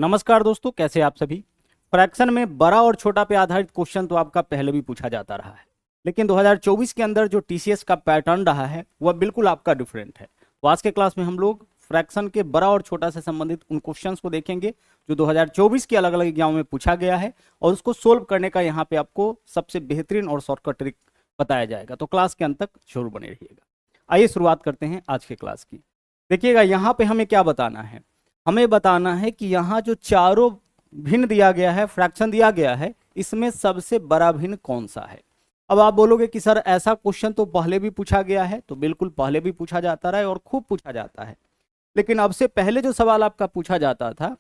नमस्कार दोस्तों, कैसे आप सभी। फ्रैक्शन में बड़ा और छोटा पे आधारित क्वेश्चन तो आपका पहले भी पूछा जाता रहा है, लेकिन 2024 के अंदर जो टीसीएस का पैटर्न रहा है वह बिल्कुल आपका डिफरेंट है। तो आज के क्लास में हम लोग फ्रैक्शन के बड़ा और छोटा से संबंधित उन क्वेश्चंस को देखेंगे जो 2024 के अलग अलग एग्जाम में पूछा गया है, और उसको सोल्व करने का यहाँ पे आपको सबसे बेहतरीन और शॉर्टकट ट्रिक बताया जाएगा। तो क्लास के अंत तक जरूर बने रहिएगा। आइए शुरुआत करते हैं आज के क्लास की। देखिएगा यहाँ पे हमें क्या बताना है। हमें बताना है कि यहाँ जो चारों भिन्न दिया गया है, फ्रैक्शन दिया गया है, इसमें सबसे बड़ा भिन्न कौन सा है। अब आप बोलोगे कि सर ऐसा क्वेश्चन तो पहले भी पूछा गया है। तो बिल्कुल पहले भी पूछा जाता रहा है और खूब पूछा जाता है, लेकिन अब से पहले जो सवाल आपका पूछा जाता था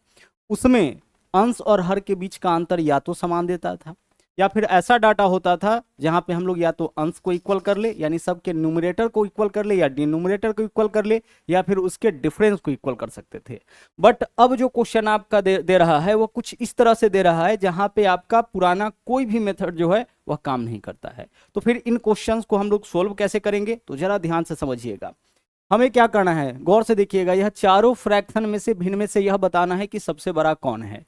उसमें अंश और हर के बीच का अंतर या तो समान देता था, या फिर ऐसा डाटा होता था जहां पे हम लोग या तो अंश को इक्वल कर ले, यानी सबके न्यूमरेटर को इक्वल कर ले, या डिनोमिनेटर को इक्वल कर ले, या फिर उसके डिफरेंस को इक्वल कर सकते थे। बट अब जो क्वेश्चन आपका दे रहा है वो कुछ इस तरह से दे रहा है जहां पे आपका पुराना कोई भी मेथड जो है वह काम नहीं करता है। तो फिर इन क्वेश्चंस को हम लोग सोल्व कैसे करेंगे, तो जरा ध्यान से समझिएगा। हमें क्या करना है, गौर से देखिएगा। यह चारों फ्रैक्शन में से भिन्न में से यह बताना है कि सबसे बड़ा कौन है।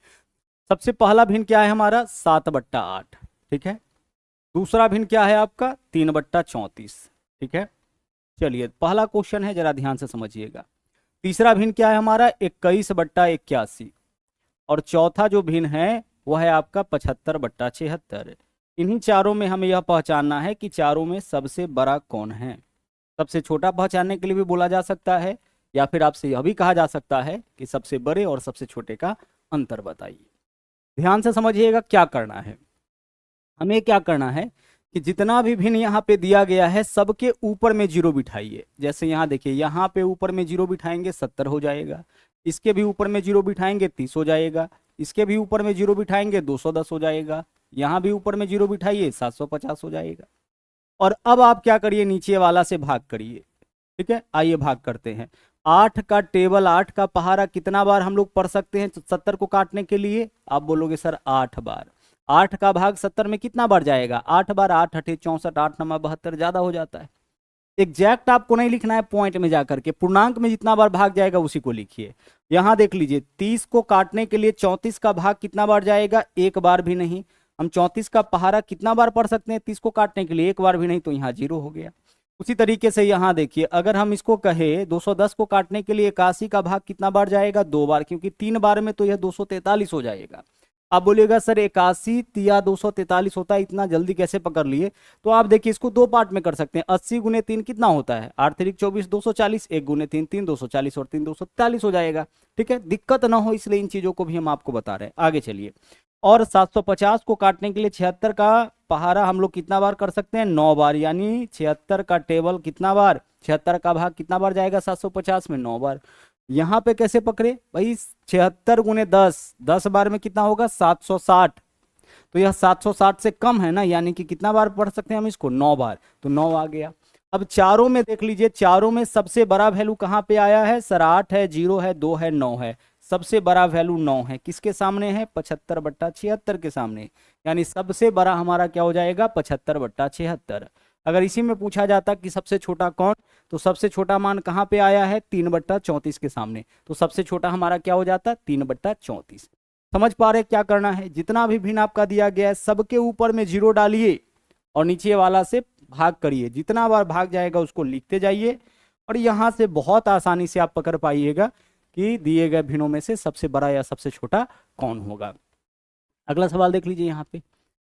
सबसे पहला भिन्न क्या है हमारा, 7/8, ठीक है। दूसरा भिन्न क्या है आपका, 3/34, ठीक है। चलिए पहला क्वेश्चन है, जरा ध्यान से समझिएगा। तीसरा भिन्न क्या है हमारा, 21/81, और चौथा जो भिन्न है वह है आपका 75/76। इन्हीं चारों में हमें यह पहचानना है कि चारों में सबसे बड़ा कौन है। सबसे छोटा पहचानने के लिए भी बोला जा सकता है, या फिर आपसे यह भी कहा जा सकता है कि सबसे बड़े और सबसे छोटे का अंतर बताइए। ध्यान से समझिएगा क्या करना है। हमें क्या करना है कि जितना भी भिन्न यहाँ पे दिया गया है सबके ऊपर में जीरो बिठाइए। जैसे यहाँ देखिए, यहाँ पे ऊपर में जीरो बिठाएंगे 70 हो जाएगा, इसके भी ऊपर में जीरो बिठाएंगे 30 हो जाएगा, इसके भी ऊपर में जीरो बिठाएंगे 210 हो जाएगा, यहाँ भी ऊपर में जीरो बिठाइए 750 हो जाएगा। और अब आप क्या करिए, नीचे वाला से भाग करिए, ठीक है। आइए भाग करते हैं। 8 का टेबल, 8 का पहाड़ा कितना बार हम लोग पढ़ सकते हैं 70 को काटने के लिए। आप बोलोगे सर 8 बार। 8 का भाग 70 में कितना बार जाएगा, 8 बार। 8 8 64, 8 9 72, ज्यादा हो जाता है। एग्जैक्ट आपको नहीं लिखना है, पॉइंट में जाकर के पूर्णांक में जितना बार भाग जाएगा उसी को लिखिए। यहां देख लीजिए, 30 को काटने के लिए 34 का भाग कितना बार जाएगा, एक बार भी नहीं। हम 34 का पहाड़ा कितना बार पढ़ सकते हैं 30 को काटने के लिए, एक बार भी नहीं, तो यहाँ 0 हो गया। उसी तरीके से यहाँ देखिए, अगर हम इसको कहे 210 को काटने के लिए 81 का भाग कितना बार जाएगा, 2 बार, क्योंकि 3 बार में तो यह 243 हो जाएगा। आप बोलिएगा सर 81 या 243 होता है, इतना जल्दी कैसे पकड़ लिए। तो आप देखिए इसको दो पार्ट में कर सकते हैं। 80 गुने 3 कितना होता है, 8 3 24, 240, 1 गुने 3 3, 240 और 3 243 हो जाएगा, ठीक है। दिक्कत ना हो इसलिए इन चीजों को भी हम आपको बता रहे हैं। आगे चलिए। और 750 को काटने के लिए 76 का पहाड़ा हम लोग कितना बार कर सकते हैं, 9 बार, यानी 76 का टेबल कितना बार, 76 का भाग कितना बार जाएगा 750 में, 9 बार। यहाँ पे कैसे पकड़े भाई, 76 गुने 10, 10 बार में कितना होगा 760। तो यह 760 से कम है ना, यानी कि कितना बार पढ़ सकते हैं हम इसको, 9 बार, तो 9 आ गया। अब चारों में देख लीजिए, चारों में सबसे बड़ा वैल्यू कहाँ पे आया है सर, 8 है, 0 है, 2 है, 9 है। सबसे बड़ा वैल्यू 9 है, किसके सामने है, 75/76 के सामने, यानी सबसे बड़ा हमारा क्या हो जाएगा 75/76। अगर इसी में पूछा जाता कि सबसे छोटा कौन, तो सबसे छोटा मान कहाँ पे आया है, 3/34 के सामने, तो सबसे छोटा हमारा क्या हो जाता, 3/34। समझ पा रहे क्या करना है। जितना भी भिन्न आपका दिया गया है सबके ऊपर में 0 डालिए और नीचे वाला से भाग करिए। जितना बार भाग जाएगा उसको लिखते जाइए, और यहां से बहुत आसानी से आप पकड़ पाइएगा कि दिए गए भिन्नों में से सबसे बड़ा या सबसे छोटा कौन होगा। अगला सवाल देख लीजिए। यहाँ पे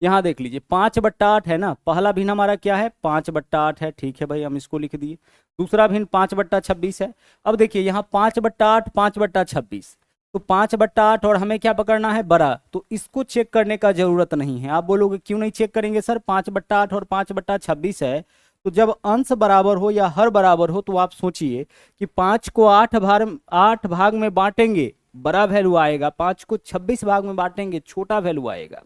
यहाँ देख लीजिए, 5/8 है ना, पहला भिन्न हमारा क्या है 5/8 है, ठीक है भाई, हम इसको लिख दिए। दूसरा भिन्न 5/26 है। अब देखिए यहाँ 5/8, 5/26, तो 5/8 और हमें क्या पकड़ना है, बड़ा, तो इसको चेक करने का जरूरत नहीं है। आप बोलोगे क्यों नहीं चेक करेंगे सर, 5/8 और 5/26 है, तो जब अंश बराबर हो या हर बराबर हो तो आप सोचिए कि 5 को 8 भाग में बांटेंगे बड़ा वैल्यू आएगा, 5 को 26 भाग में बांटेंगे छोटा वैल्यू आएगा,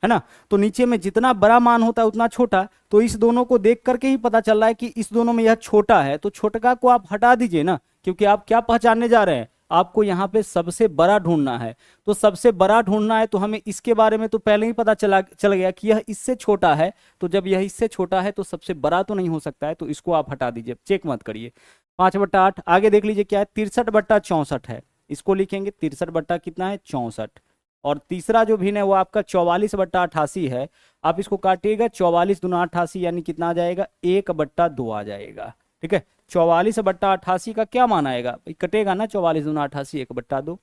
है ना। तो नीचे में जितना बड़ा मान होता है उतना छोटा, तो इस दोनों को देख करके ही पता चल रहा है कि इस दोनों में यह छोटा है, तो छोटका को आप हटा दीजिए ना, क्योंकि आप क्या पहचानने जा रहे हैं, आपको यहाँ पे सबसे बड़ा ढूंढना है। तो सबसे बड़ा ढूंढना है तो हमें इसके बारे में तो पहले ही पता चल गया कि यह इससे छोटा है, तो जब यह इससे छोटा है तो सबसे बड़ा तो नहीं हो सकता है, तो इसको आप हटा दीजिए, चेक मत करिए। 5/8। आगे देख लीजिए क्या है, 63/64 है, इसको लिखेंगे 63 बट्टा कितना है 64। और तीसरा जो भिन्न है वो आपका 44 बट्टा 88 है। आप इसको काटिएगा, 44 दूना 88 यानी कितना आ जाएगा 1/2 आ जाएगा। ठीक है, 44 बट्टा 88 का क्या मान आएगा, कटेगा ना 44 दूना 88 1/2।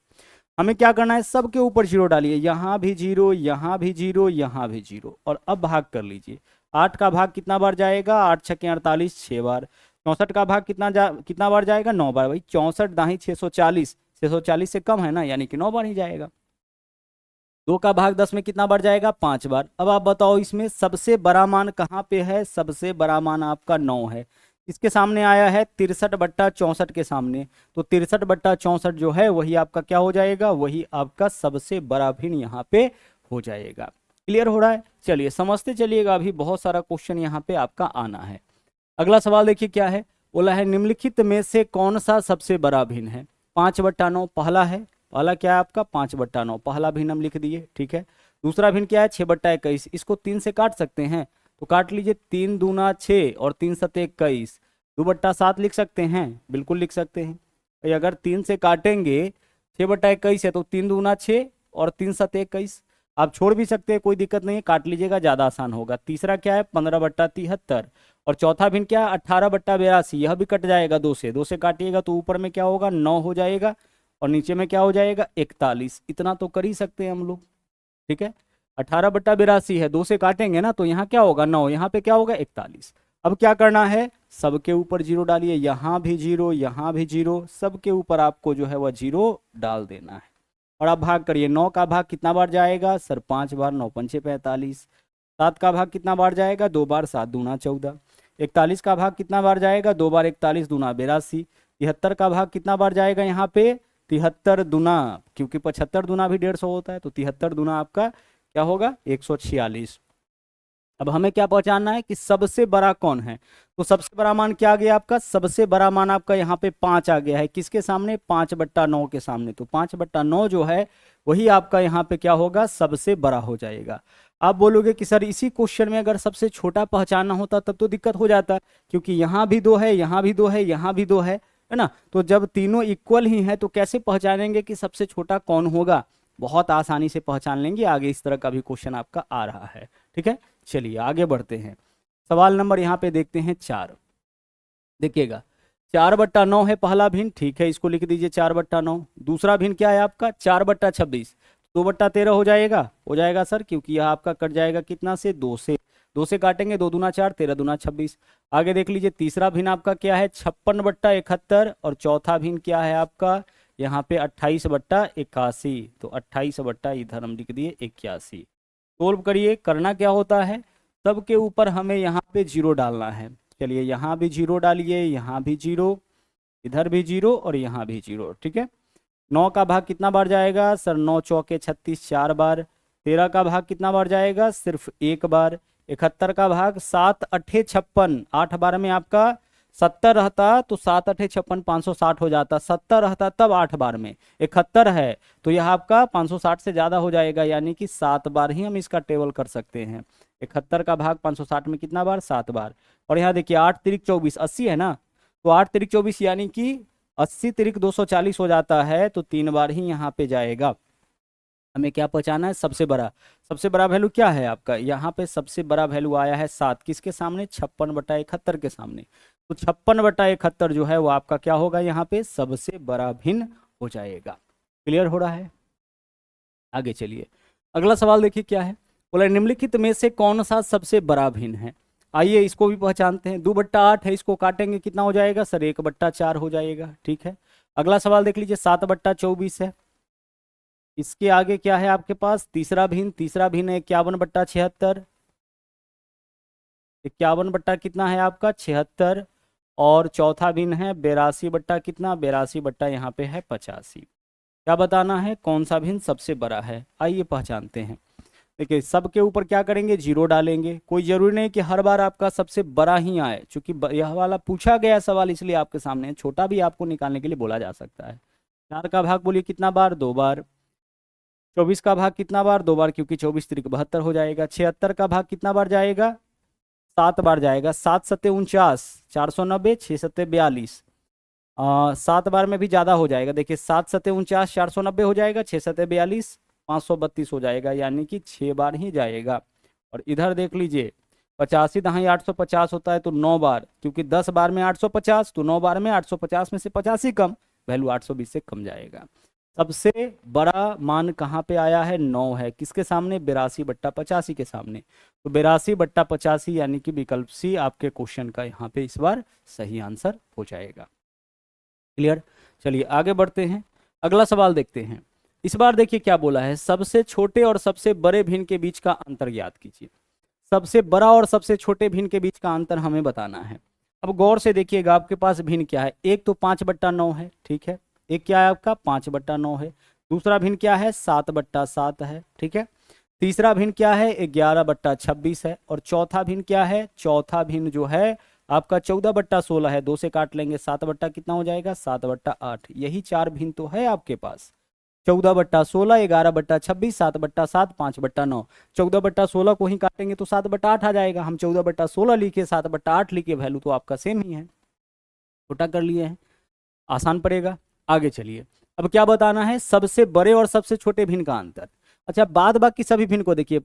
हमें क्या करना है, सबके ऊपर जीरो डालिए, यहाँ भी जीरो, यहाँ भी जीरो, यहाँ भी जीरो, और अब भाग कर लीजिए। 8 का भाग कितना बार जाएगा, 8 छके 48 6 बार। 64 का भाग कितना बार जाएगा 9 बार। भाई 64 दाही 640, 640 से कम है ना, यानी कि 9 बार ही जाएगा। 2 का भाग 10 में कितना बार जाएगा 5 बार। अब आप बताओ इसमें सबसे बड़ा मान कहाँ पे है, सबसे बड़ा मान आपका 9 है। इसके सामने आया है 63 बट्टा 64 के सामने, तो 63 बट्टा 64 जो है वही आपका क्या हो जाएगा, वही आपका सबसे बड़ा भिन्न यहाँ पे हो जाएगा। क्लियर हो रहा है, चलिए समझते चलिएगा, अभी बहुत सारा क्वेश्चन यहाँ पे आपका आना है। अगला सवाल देखिए क्या है, बोला है निम्नलिखित में से कौन सा सबसे बड़ा भिन्न है। 5/9 पहला है, पहला क्या है आपका 5/9, पहला भिन्न हम लिख दिए। ठीक है, दूसरा भिन्न क्या है 6/21, इसको 3 से काट सकते हैं तो काट लीजिए, 3 दूना 6 और 3 सते 21, 2/7 लिख सकते हैं, बिल्कुल लिख सकते हैं। तो अगर 3 से काटेंगे 6/21 है तो 3 दूना 6 और 3 सते 21, आप छोड़ भी सकते हैं, कोई दिक्कत नहीं है, काट लीजिएगा ज़्यादा आसान होगा। तीसरा क्या है 15/73, और चौथा भिन्न क्या है 18/82, यह भी कट जाएगा 2 से काटिएगा तो ऊपर में क्या होगा 9 हो जाएगा और नीचे में क्या हो जाएगा 41। इतना तो कर ही सकते हैं हम लोग। ठीक है, 18/82 है, 2 से काटेंगे ना तो यहाँ क्या होगा 9, यहाँ पे क्या होगा 41। अब क्या करना है, सबके ऊपर जीरो डालिए, यहाँ भी जीरो, यहाँ भी जीरो, सबके ऊपर आपको जो है वह जीरो डाल देना है। और आप भाग करिए, 9 का भाग कितना बार जाएगा सर 5 बार, 9 पंचे 45। 7 का भाग कितना बार जाएगा 2 बार, 7 दूना 14। 41 का भाग कितना बार जाएगा 2 बार, 41 दूना 82। 73 का भाग कितना बार जाएगा यहाँ पे 73 दूना, क्योंकि 75 दूना भी 150 होता है, तो 73 दूना आपका क्या होगा 146। अब हमें क्या पहचानना है कि सबसे बड़ा कौन है, तो सबसे बड़ा मान क्या आ गया आपका, सबसे बड़ा मान आपका यहाँ पे 5 आ गया है। किसके सामने 5/9 के सामने, तो 5/9 जो है वही आपका यहाँ पे क्या होगा सबसे बड़ा हो जाएगा। आप बोलोगे कि सर इसी क्वेश्चन में अगर सबसे छोटा पहचानना होता तब तो दिक्कत हो जाता, क्योंकि यहाँ भी 2 है, यहाँ भी 2 है, यहाँ भी 2 है ना, तो जब तीनों इक्वल ही हैं तो कैसे पहचानेंगे कि सबसे छोटा कौन होगा, बहुत आसानी से पहचान लेंगे। आगे इस तरह का भी क्वेश्चन आपका आ रहा है। ठीक है, चलिए आगे बढ़ते हैं। सवाल नंबर यहाँ पे देखते हैं 4। देखिएगा 4/9 है पहला भिन्न, ठीक है इसको लिख दीजिए 4/9। दूसरा भिन्न क्या है आपका 4/26, 2/13 हो जाएगा सर, क्योंकि यह आपका कट जाएगा कितना से 2 से, 2 से काटेंगे 2 दूना 4, 13 दूना 26। आगे देख लीजिए तीसरा भिन्न आपका क्या है 56/71, और चौथा भिन्न क्या है आपका यहाँ पे 28/81, तो 28 इधर हम लिख दिए 81। सोल्व करिए, करना क्या होता है सबके ऊपर हमें यहाँ पे जीरो डालना है। चलिए यहाँ भी जीरो डालिए, यहाँ भी जीरो, इधर भी जीरो और यहाँ भी जीरो। ठीक है, 9 का भाग कितना बार जाएगा सर 9 चौके 36 4 बार। 13 का भाग कितना बार जाएगा सिर्फ 1 बार। 71 का भाग 7 8 56, 8 बार में आपका 70 रहता तो 7 8 56 560 हो जाता, 70 रहता तब 8 बार में, 71 है तो यह आपका 560 से ज़्यादा हो जाएगा, यानी कि 7 बार ही हम इसका टेबल कर सकते हैं। 71 का भाग 560 में कितना बार 7 बार। और यहाँ देखिए 8 तिरिक 24 80 है ना, तो 8 तिरिक 24 यानी कि 80 तिरिक 240 हो जाता है, तो 3 बार ही यहाँ पे जाएगा। हमें क्या पहचाना है सबसे बड़ा वैल्यू क्या है आपका, यहाँ पे सबसे बड़ा वैल्यू आया है 7, किसके सामने 56/71 के सामने, तो 56/71 जो है वो आपका क्या होगा यहाँ पे सबसे बड़ा भिन्न हो जाएगा। क्लियर हो रहा है, आगे चलिए अगला सवाल देखिए क्या है, बोला निम्नलिखित में से कौन सा सबसे बड़ा भिन्न है। आइए इसको भी पहचानते हैं। 2/8 है, इसको काटेंगे कितना हो जाएगा सर 1/4 हो जाएगा। ठीक है, अगला सवाल देख लीजिए 7/24 है। इसके आगे क्या है आपके पास तीसरा भिन्न है 51/76, 51 कितना है आपका 76, और चौथा भिन्न है 82 कितना 82 यहाँ पे है 85। क्या बताना है कौन सा भिन्न सबसे बड़ा है, आइए पहचानते हैं। देखिए सबके ऊपर क्या करेंगे जीरो डालेंगे, कोई जरूरी नहीं कि हर बार आपका सबसे बड़ा ही आए, चूंकि यह वाला पूछा गया सवाल इसलिए आपके सामने, छोटा भी आपको निकालने के लिए बोला जा सकता है। 4 का भाग बोलिए कितना बार 2 बार। 24 का भाग कितना बार 2 बार, क्योंकि 24 तिरिक 72 हो जाएगा। 76 का भाग कितना बार जाएगा 7 बार जाएगा। 7 सत्ते 49, 490, 6 सत्ते 42, 7 बार में भी ज़्यादा हो जाएगा। देखिए 7 सते 49, 490 हो जाएगा, 6 सते 42, 532 हो जाएगा, यानी कि 6 बार ही जाएगा। और इधर देख लीजिए 85 दहाई 850 होता है तो 9 बार, क्योंकि 10 बार में 850 तो 9 बार में 850 में से 50 ही कम, वैल्यू 820 से कम जाएगा। सबसे बड़ा मान कहाँ पे आया है? 9 है। किसके सामने? 82/85 के सामने। तो 82/85 यानी कि विकल्प सी आपके क्वेश्चन का यहाँ पे इस बार सही आंसर हो जाएगा। क्लियर? चलिए आगे बढ़ते हैं, अगला सवाल देखते हैं। इस बार देखिए क्या बोला है, सबसे छोटे और सबसे बड़े भिन्न के बीच का अंतर ज्ञात कीजिए। सबसे बड़ा और सबसे छोटे भिन्न के बीच का अंतर हमें बताना है। अब गौर से देखिएगा, आपके पास भिन्न क्या है? एक तो 5/9 है, ठीक है, एक क्या है आपका 5/9 है। दूसरा भिन्न क्या है? 7/7 है, ठीक है। तीसरा भिन्न क्या है? 11/26 है। और चौथा भिन्न क्या है? चौथा भिन्न जो है आपका 14/16 है। 2 से काट लेंगे, 7 बट्टा कितना हो जाएगा? 7/8। यही 4 भिन्न तो है आपके पास, 14/16, 11/26, 7/7, 5/9। 14/16 को ही काटेंगे तो 7/8 आ जाएगा। हम 14/16 लिखे, 7/8 लिखे, वैल्यू तो आपका सेम ही है। छोटा कर लिए हैं, आसान पड़ेगा। आगे चलिए, अब क्या बताना है? सबसे बड़े और सबसे छोटे भिन्न का अंतर। अच्छा, बाद बाकी सभी भिन्न को देखिए,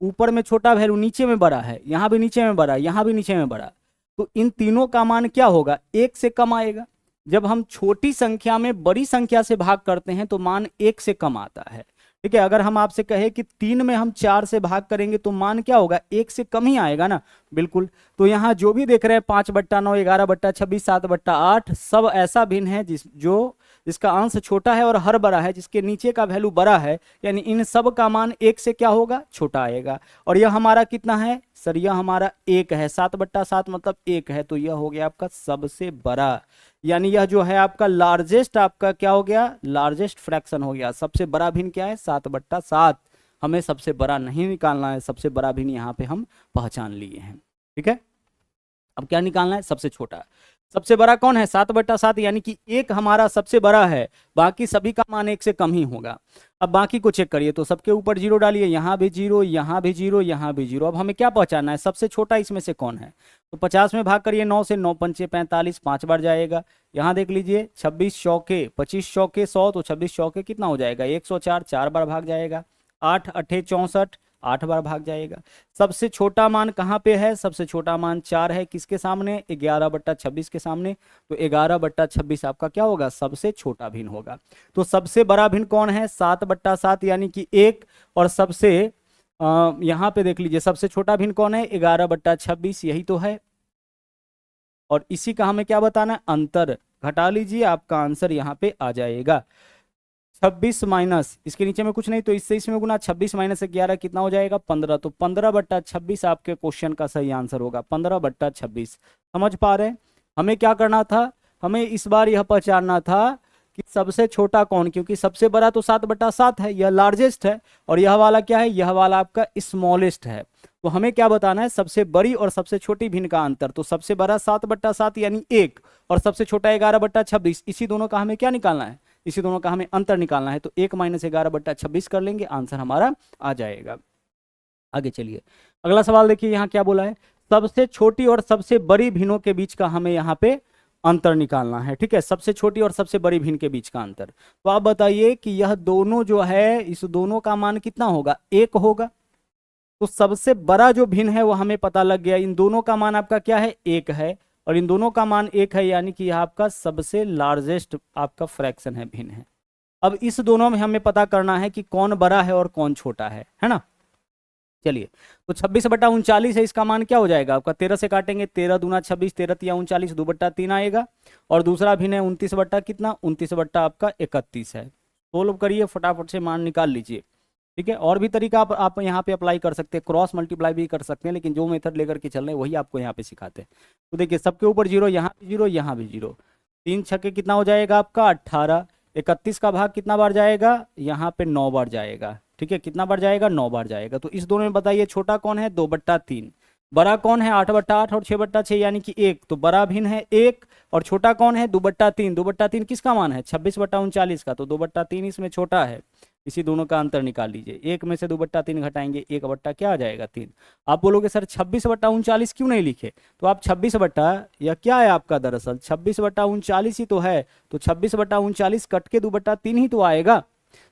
ऊपर में छोटा वैल्यू, नीचे में बड़ा है, यहाँ भी नीचे में बड़ा, यहाँ भी नीचे में बड़ा, तो इन तीनों का मान क्या होगा? 1 से कम आएगा। जब हम छोटी संख्या में बड़ी संख्या से भाग करते हैं तो मान 1 से कम आता है, ठीक है। अगर हम आपसे कहे कि 3 में हम 4 से भाग करेंगे तो मान क्या होगा? 1 से कम ही आएगा ना, बिल्कुल। तो यहाँ जो भी देख रहे हैं 5/9, 11/26, 7/8, सब ऐसा भिन्न है जिसका अंश छोटा है और हर बड़ा है, जिसके नीचे का वैल्यू बड़ा है, यानी इन सब का मान 1 से क्या होगा? छोटा आएगा। और यह हमारा कितना है सर? यह हमारा 1 है, 7/7 मतलब 1 है, तो यह हो गया आपका सबसे बड़ा, यानी यह जो है आपका लार्जेस्ट, आपका क्या हो गया? लार्जेस्ट फ्रैक्शन हो गया। सबसे बड़ा भिन्न क्या है? 7/7। हमें सबसे बड़ा नहीं निकालना है, सबसे बड़ा भिन्न यहाँ पे हम पहचान लिए हैं, ठीक है। अब क्या निकालना है? सबसे छोटा। सबसे बड़ा कौन है? 7/7, यानी कि 1 हमारा सबसे बड़ा है, बाकी सभी का मान 1 से कम ही होगा। अब बाकी को चेक करिए, तो सबके ऊपर 0 डालिए, यहाँ भी 0, यहाँ भी 0, यहाँ भी 0। अब हमें क्या पहचानना है? सबसे छोटा इसमें से कौन है? तो 50 में भाग करिए 9 से, 9 पंचे 45, 5 बार जाएगा। यहाँ देख लीजिए 26 चौके 25 चौके 100, तो 26 चौके कितना हो जाएगा? 104, 4 बार भाग जाएगा। 8 अट्ठे 64, 8 बार भाग जाएगा। सबसे छोटा मान कहाँ पे है? सबसे छोटा मान 4 है, किसके सामने? 11/26 के सामने। तो 11/26 आपका क्या होगा? सबसे छोटा भिन्न होगा। तो सबसे बड़ा भिन्न कौन है? 7/7 यानी कि 1। और सबसे यहाँ पे देख लीजिए सबसे छोटा भिन्न कौन है? 11/26, यही तो है। और इसी का हमें क्या बताना है? अंतर। घटा लीजिए, आपका आंसर यहाँ पे आ जाएगा 26 माइनस, इसके नीचे में कुछ नहीं तो इससे इसमें गुना, 26 माइनस 11 कितना हो जाएगा? 15। तो 15/26 आपके क्वेश्चन का सही आंसर होगा, 15/26। समझ पा रहे हैं? हमें क्या करना था? हमें इस बार यह पहचानना था कि सबसे छोटा कौन, क्योंकि सबसे बड़ा तो 7/7 है, यह लार्जेस्ट है, और यह वाला क्या है? यह वाला आपका स्मॉलेस्ट है। तो हमें क्या बताना है? सबसे बड़ी और सबसे छोटी भिन्न का अंतर। तो सबसे बड़ा 7/7 यानी 1, और सबसे छोटा 11/26, इसी दोनों का हमें क्या निकालना है? इसी दोनों का हमें अंतर निकालना है। तो 1 माइनस 11/26 कर लेंगे, आंसर हमारा आ जाएगा। आगे चलिए, अगला सवाल देखिए, यहाँ क्या बोला है? सबसे छोटी और सबसे बड़ी भिन्नों के बीच का हमें यहाँ पे अंतर निकालना है, ठीक है। सबसे छोटी और सबसे बड़ी भिन्न के बीच का अंतर। तो आप बताइए कि यह दोनों जो है, इस दोनों का मान कितना होगा? 1 होगा। तो सबसे बड़ा जो भिन्न है वो हमें पता लग गया, इन दोनों का मान आपका क्या है? 1 है, और इन दोनों का मान 1 है, यानी कि यह आपका सबसे लार्जेस्ट आपका फ्रैक्शन है, भिन्न है। अब इस दोनों में हमें पता करना है कि कौन बड़ा है और कौन छोटा है ना। चलिए, तो 26/39 है, इसका मान क्या हो जाएगा आपका? 13 से काटेंगे, 13 दूना 26, 13 तिया 39, 2/3 आएगा। और दूसरा भिन्न है 29 बट्टा कितना? 29 बट्टा आपका 31 है। सोल्व करिए, फटाफट से मान निकाल लीजिए, ठीक है। और भी तरीका आप यहाँ पे अप्लाई कर सकते हैं, क्रॉस मल्टीप्लाई भी कर सकते हैं, लेकिन जो मेथड लेकर के चल रहे हैं वही आपको यहाँ पे सिखाते हैं। तो देखिए सबके ऊपर 0, यहाँ भी 0, यहाँ भी 0, 3 छक्के कितना हो जाएगा आपका? 18। 31 का भाग कितना बार जाएगा? यहाँ पे 9 बार जाएगा, ठीक है। कितना बार जाएगा? 9 बार जाएगा। तो इस दोनों में बताइए छोटा कौन है? 2/3। बड़ा कौन है? 8/8 और 6/6 यानी कि 1। तो बड़ा भिन्न है 1, और छोटा कौन है? 2/3। 2/3 किसका मान है? 26/39 का। तो 2/3 इसमें छोटा है, इसी दोनों का अंतर निकाल लीजिए। 1 में से 2/3 घटाएंगे, 1 बट्टा क्या आ जाएगा 3। आप बोलोगे सर 26/39 क्यों नहीं लिखे, तो आप 26 बट्टा, या क्या है आपका दरअसल 26/39 ही तो है, तो 26/39 कट के 2/3 ही तो आएगा।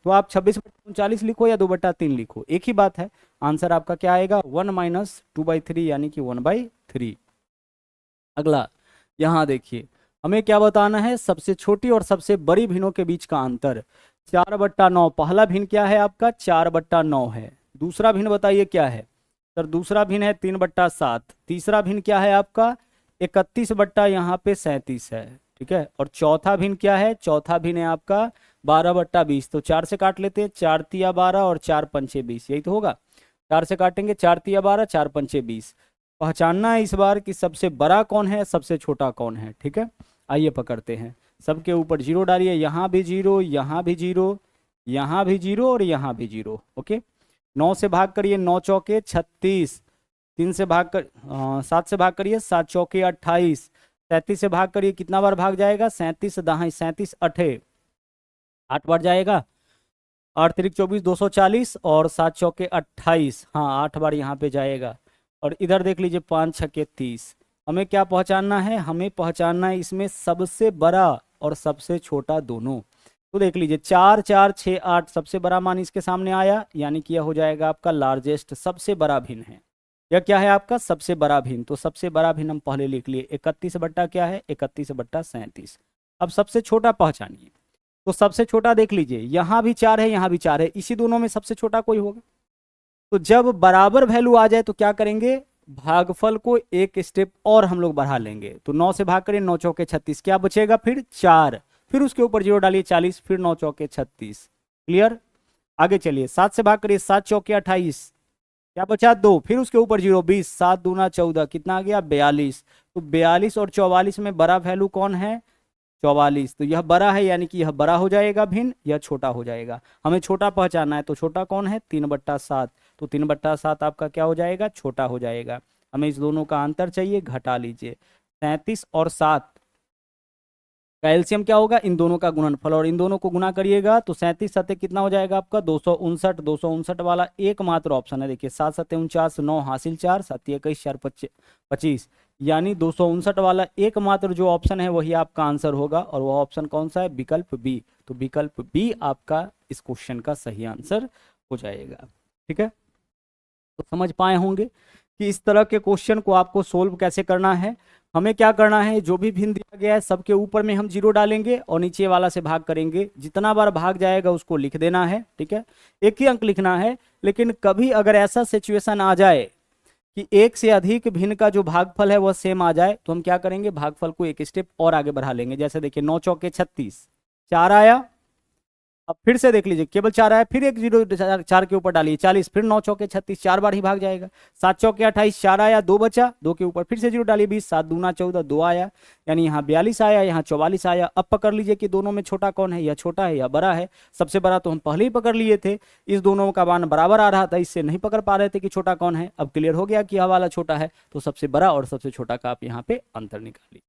तो आप 26/39 लिखो या 2/3 लिखो, एक ही बात है। आंसर आपका क्या आएगा 1 - 2/3 यानी कि 1/3। अगला यहाँ देखिए, हमें क्या बताना है, सबसे छोटी और सबसे बड़ी भिन्नों के बीच का अंतर। 4/9, पहला भिन्न क्या है आपका 4/9 है। दूसरा भिन्न बताइए क्या है सर, दूसरा भिन्न है 3/7। तीसरा भिन्न क्या है आपका 31 बट्टा यहाँ पे 37 है, ठीक है। और चौथा भिन्न क्या है, चौथा भिन्न है आपका 12/20। तो 4 से काट लेते हैं, 4 तिया 12 और 4 पंचे 20, यही तो होगा। 4 से काटेंगे, 4 तिया 12, 4 पंचे 20। पहचानना है इस बार कि सबसे बड़ा कौन है, सबसे छोटा कौन है, ठीक है। आइए पकड़ते हैं, सबके ऊपर जीरो डालिए, यहाँ भी जीरो, यहाँ भी जीरो, यहाँ भी जीरो और यहाँ भी जीरो, ओके। 9 से भाग करिए, 9 चौके 36। 3 से भाग कर 7 से भाग करिए, 7 चौके 28। 37 से भाग करिए, कितना बार भाग जाएगा 37 दहाई 37 अठे 8 बार जाएगा। 8 तिरिक 24 240 और 7 चौके 28, हाँ 8 बार यहाँ पे जाएगा। और इधर देख लीजिए 5 छक्के 30। हमें क्या पहचानना है, हमें पहचानना है इसमें सबसे बड़ा और सबसे छोटा दोनों। तो देख लीजिए 4 4 6 8, सबसे बड़ा मान इसके सामने आया, यानी कि यह हो जाएगा आपका लार्जेस्ट, सबसे बड़ा भिन्न है। यह क्या है आपका सबसे बड़ा भिन्न, तो सबसे बड़ा भिन्न हम पहले लिख लिए 31 बट्टा क्या है 31/37। अब सबसे छोटा पहचानिए, तो सबसे छोटा देख लीजिए, यहाँ भी 4 है, यहाँ भी 4 है, इसी दोनों में सबसे छोटा कोई होगा। तो जब बराबर वैल्यू आ जाए तो क्या करेंगे, भागफल को एक स्टेप और हम लोग बढ़ा लेंगे। तो 9 से भाग करें, 9 चौके 36, क्या बचेगा फिर 4, फिर उसके ऊपर जीरो डालिए 40, फिर 9 चौके 36। क्लियर। आगे चलिए, 7 से भाग करिए, 7 चौके 28, क्या बचा 2, फिर उसके ऊपर जीरो 20, 7 दूना 14, कितना आ गया 42। तो 42 और 44 में बड़ा वैल्यू कौन है 44, तो यह बड़ा है, यानी कि यह बड़ा हो जाएगा भिन्न, यह छोटा हो जाएगा। हमें छोटा पहचानना है, तो छोटा कौन है 3/7, तो 3/7 आपका क्या हो जाएगा छोटा हो जाएगा। हमें इस दोनों का अंतर चाहिए, घटा लीजिए। 37 और 7 का एलसीएम क्या होगा, इन दोनों का गुणनफल, और इन दोनों को गुना करिएगा तो 37 7 कितना हो जाएगा आपका 259। 259 वाला एकमात्र ऑप्शन है, देखिए 7 7 49, 9 हासिल 4, 7 21 4 25, यानी 259 वाला एकमात्र जो ऑप्शन है वही आपका आंसर होगा। और वह ऑप्शन कौन सा है, विकल्प बी। तो विकल्प बी आपका इस क्वेश्चन का सही आंसर हो जाएगा, ठीक है। तो समझ पाए होंगे कि इस तरह के क्वेश्चन को आपको सोल्व कैसे करना है। हमें क्या करना है, जो भी भिन्न दिया गया है सबके ऊपर में हम जीरो डालेंगे और नीचे वाला से भाग करेंगे, जितना बार भाग जाएगा उसको लिख देना है, ठीक है। एक ही अंक लिखना है, लेकिन कभी अगर ऐसा सिचुएशन आ जाए कि एक से अधिक भिन्न का जो भागफल है वह सेम आ जाए, तो हम क्या करेंगे, भागफल को एक स्टेप और आगे बढ़ा लेंगे। जैसे देखिए 9 चौके 36, 4 आया, अब फिर से देख लीजिए केवल 4 आया, फिर एक जीरो 4 के ऊपर डालिए 40, फिर 9 चौके 36, 4 बार ही भाग जाएगा। 7 चौके 28, 4 आया, 2 बचा, 2 के ऊपर फिर से जीरो डालिए 20, 7 दूना 14, 2 आया, यानी यहाँ 42 आया, यहाँ 44 आया। अब पकड़ लीजिए कि दोनों में छोटा कौन है, या छोटा है या बड़ा है। सबसे बड़ा तो हम पहले ही पकड़ लिए थे, इस दोनों का मान बराबर आ रहा था, इससे नहीं पकड़ पा रहे थे कि छोटा कौन है। अब क्लियर हो गया कि यह वाला छोटा है, तो सबसे बड़ा और सबसे छोटा का आप यहाँ पे अंतर निकालिए।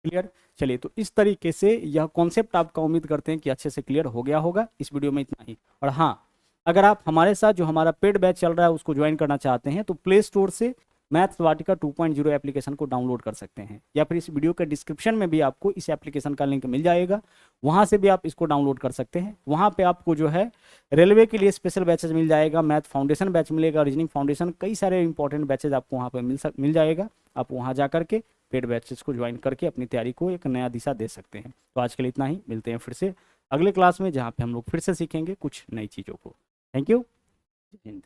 क्लियर। चलिए, तो इस तरीके से यह कॉन्सेप्ट आपका उम्मीद करते हैं कि अच्छे से क्लियर हो गया होगा। इस वीडियो में इतना ही। और हाँ, अगर आप हमारे साथ जो हमारा पेड बैच चल रहा है उसको ज्वाइन करना चाहते हैं तो प्ले स्टोर से मैथ्स वाटिका 2.0 एप्लीकेशन को डाउनलोड कर सकते हैं, या फिर इस वीडियो के डिस्क्रिप्शन में भी आपको इस एप्लीकेशन का लिंक मिल जाएगा, वहाँ से भी आप इसको डाउनलोड कर सकते हैं। वहाँ पे आपको जो है रेलवे के लिए स्पेशल बैचेज मिल जाएगा, मैथ फाउंडेशन बैच मिलेगा, रीजनिंग फाउंडेशन, कई सारे इंपॉर्टेंट बैचेज आपको वहाँ पे मिल जाएगा। आप वहाँ जा करके पेड बैचेस को ज्वाइन करके अपनी तैयारी को एक नया दिशा दे सकते हैं। तो आज के लिए इतना ही, मिलते हैं फिर से अगले क्लास में, जहाँ पे हम लोग फिर से सीखेंगे कुछ नई चीज़ों को। Thank you. जय हिंद।